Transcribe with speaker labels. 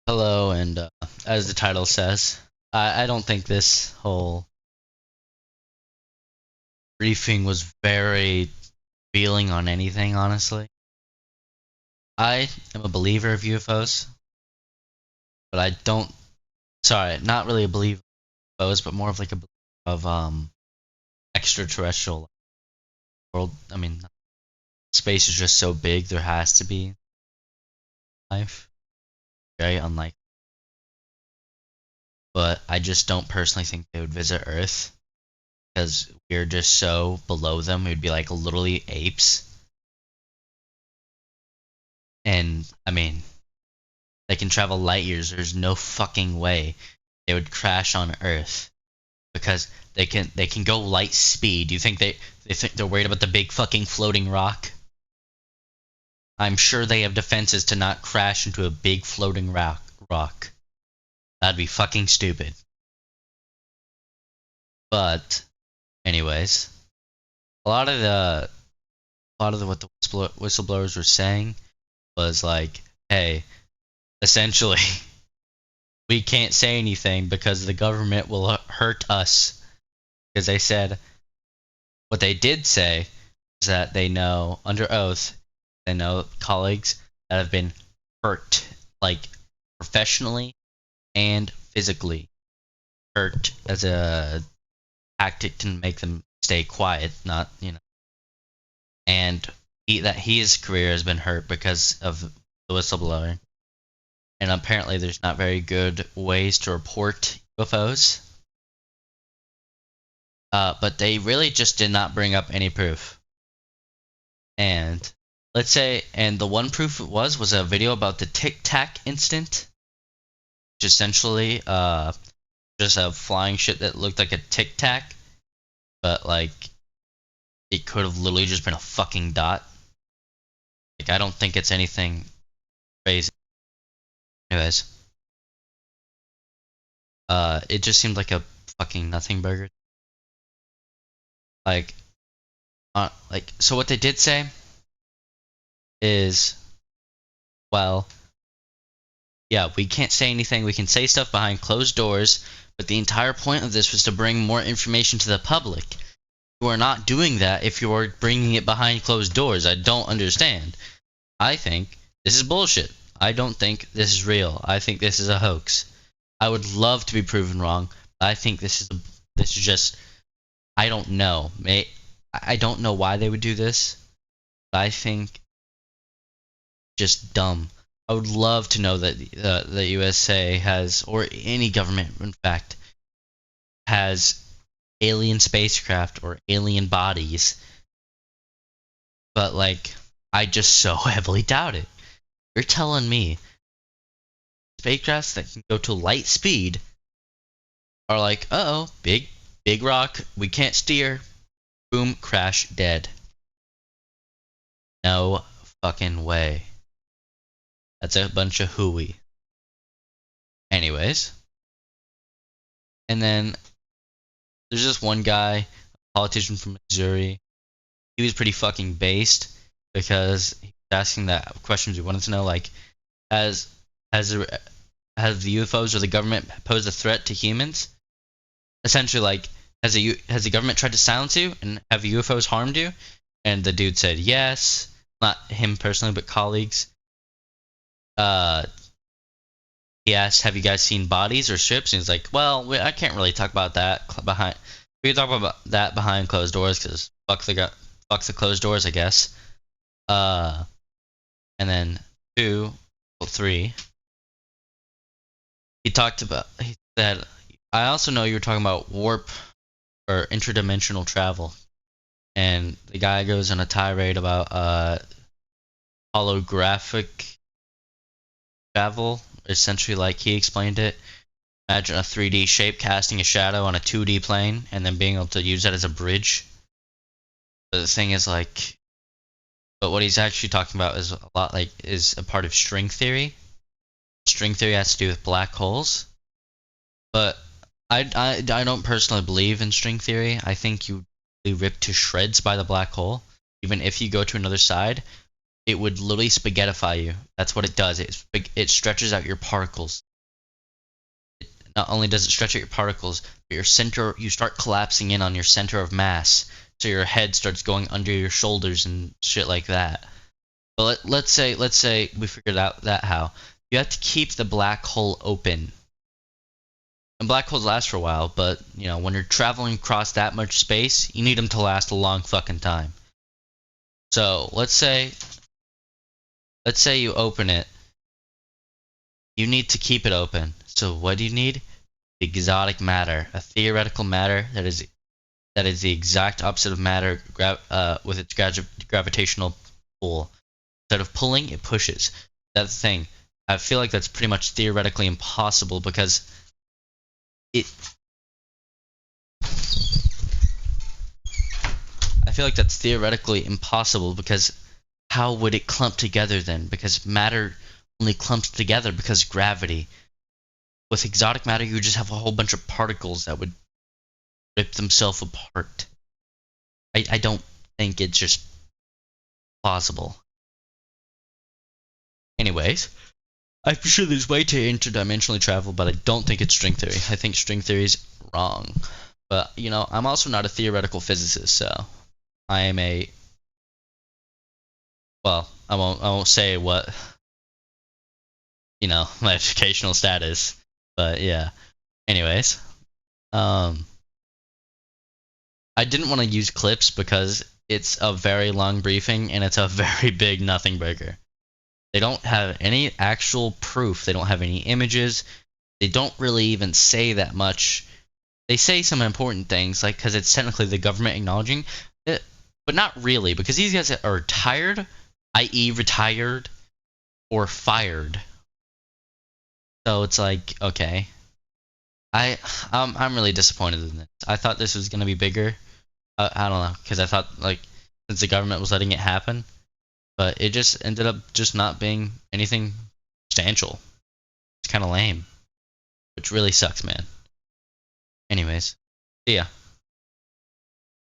Speaker 1: Hello, and as the title says, I don't think this whole briefing was very revealing on anything, honestly. I am a believer of UFOs, but I don't. Sorry, not really a believer of UFOs, but more of like a believer of extraterrestrial world. I mean, space is just so big, there has to be life. Very unlikely. But I just don't personally think they would visit Earth because we're just so below them. We'd be like literally apes. And I mean, they can travel light years. There's no fucking way they would crash on Earth because they can go light speed. Do you think they think they're worried about the big fucking floating rock? I'm sure they have defenses to not crash into a big floating rock. That'd be fucking stupid. But anyways, a lot of the what the whistleblowers were saying was like, hey, essentially we can't say anything because the government will hurt us. Because they said, what they did say is that they know, under oath, they know colleagues that have been hurt, like professionally and physically hurt as a tactic to make them stay quiet, not, and that his career has been hurt because of the whistleblower. And apparently there's not very good ways to report UFOs. But they really just did not bring up any proof. And let's say, and the one proof it was a video about the Tic Tac incident, which essentially just a flying shit that looked like a Tic Tac, but like it could have literally just been a fucking dot. Like I don't think it's anything crazy. Anyways, it just seemed like a fucking nothing burger. Like, so what they did say is, well, yeah, we can't say anything. We can say stuff behind closed doors, but the entire point of this was to bring more information to the public. You are not doing that if you are bringing it behind closed doors. I don't understand. I think this is bullshit. I don't think this is real. I think this is a hoax. I would love to be proven wrong, but I think this is just, I don't know. I don't know why they would do this, but I think just dumb. I would love to know that the USA has, or any government, in fact, has alien spacecraft or alien bodies. But, like, I just so heavily doubt it. You're telling me spacecrafts that can go to light speed are like, uh-oh, big rock, we can't steer. Boom, crash, dead. No fucking way. That's a bunch of hooey. Anyways. And then there's this one guy, a politician from Missouri. He was pretty fucking based because he was asking that questions we wanted to know, like, has the UFOs or the government posed a threat to humans? Essentially, like, has the government tried to silence you, and have UFOs harmed you? And the dude said yes. Not him personally, but colleagues. He asked, "Have you guys seen bodies or ships?" And he's like, "Well, I can't really talk about that behind. We can talk about that behind closed doors because fuck the closed doors, I guess." And then 3. He said, "I also know you were talking about warp or interdimensional travel." And the guy goes on a tirade about holographic travel. Essentially, like he explained it, imagine a 3D shape casting a shadow on a 2D plane and then being able to use that as a bridge. But the thing is, like, but what he's actually talking about is is a part of string theory. String theory has to do with black holes. But I don't personally believe in string theory. I think you be ripped to shreds by the black hole, even if you go to another side. it would literally spaghettify you. That's what it does. It stretches out your particles. Not only does it stretch out your particles, but you start collapsing in on your center of mass. So your head starts going under your shoulders and shit like that. But let's say we figured out that how. You have to keep the black hole open. And black holes last for a while, but, when you're traveling across that much space, you need them to last a long fucking time. So, let's say you open it. You need to keep it open. So what do you need? The exotic matter, a theoretical matter that is the exact opposite of matter with its gravitational pull. Instead of pulling, it pushes. That's the thing. I feel like that's pretty much theoretically impossible because I feel like that's theoretically impossible because how would it clump together then? Because matter only clumps together because gravity. With exotic matter, you just have a whole bunch of particles that would rip themselves apart. I don't think it's just plausible. Anyways, I'm sure there's way to interdimensionally travel, but I don't think it's string theory. I think string theory is wrong. But, I'm also not a theoretical physicist, so I am well, I won't say what, my educational status, but yeah. Anyways, I didn't want to use clips because it's a very long briefing and it's a very big nothing burger. They don't have any actual proof. They don't have any images. They don't really even say that much. They say some important things, like, because it's technically the government acknowledging it, but not really, because these guys are tired, i.e. retired, or fired. So it's like, okay. I'm really disappointed in this. I thought this was going to be bigger. I don't know, because I thought, since the government was letting it happen, but it just ended up just not being anything substantial. It's kind of lame, which really sucks, man. Anyways, see ya.